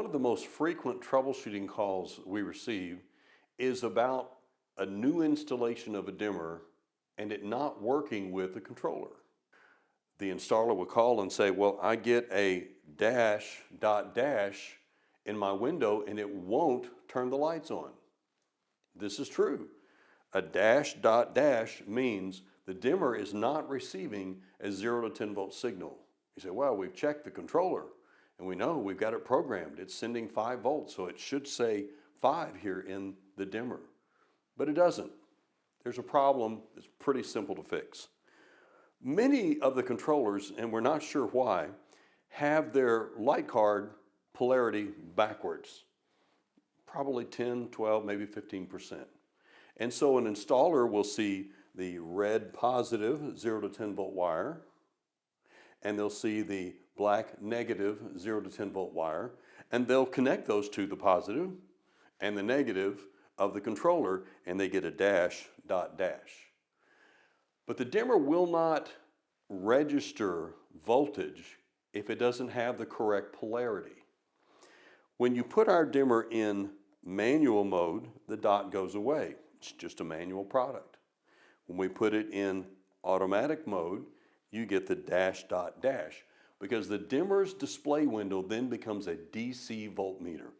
One of the most frequent troubleshooting calls we receive is about a new installation of a dimmer and it not working with the controller. The installer will call and say, well, I get a dash dot dash in my window and it won't turn the lights on. This is true. A dash dot dash means the dimmer is not receiving a 0 to 10 volt signal. You say, well, we've checked the controller and we know we've got it programmed. It's sending 5 volts, so it should say 5 here in the dimmer. But it doesn't. There's a problem that's pretty simple to fix. Many of the controllers, and we're not sure why, have their light card polarity backwards. Probably 10, 12, maybe 15%. And so an installer will see the red positive 0 to 10 volt wire, and they'll see the black negative 0 to 10 volt wire, and they'll connect those to the positive and the negative of the controller, and they get a dash dot dash. But the dimmer will not register voltage if it doesn't have the correct polarity. When you put our dimmer in manual mode, the dot goes away. It's just a manual product. When we put it in automatic mode, you get the dash dot dash, because the dimmer's display window then becomes a DC voltmeter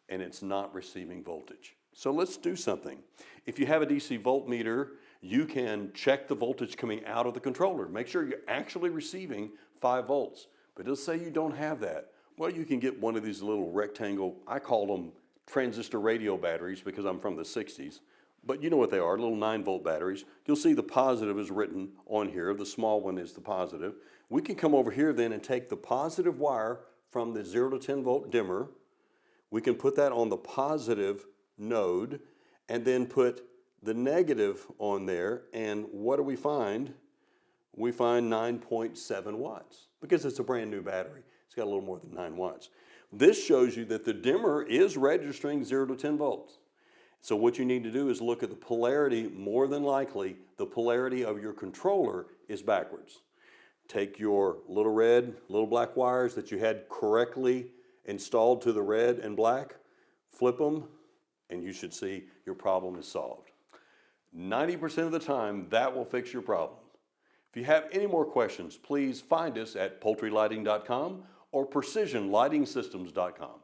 and it's not receiving voltage. So let's do something. If you have a DC voltmeter, you can check the voltage coming out of the controller. Make sure you're actually receiving 5 volts. But let's say you don't have that. Well, you can get one of these little rectangle, I call them transistor radio batteries because I'm from the 60s. But you know what they are, little 9-volt batteries. You'll see the positive is written on here. The small one is the positive. We can come over here then and take the positive wire from the 0 to 10 volt dimmer. We can put that on the positive node and then put the negative on there. And what do we find? We find 9.7 watts because it's a brand new battery. It's got a little more than 9 watts. This shows you that the dimmer is registering 0 to 10 volts. So what you need to do is look at the polarity. More than likely, the polarity of your controller is backwards. Take your little red, little black wires that you had correctly installed to the red and black, flip them, and you should see your problem is solved. 90% of the time, that will fix your problem. If you have any more questions, please find us at poultrylighting.com or precisionlightingsystems.com.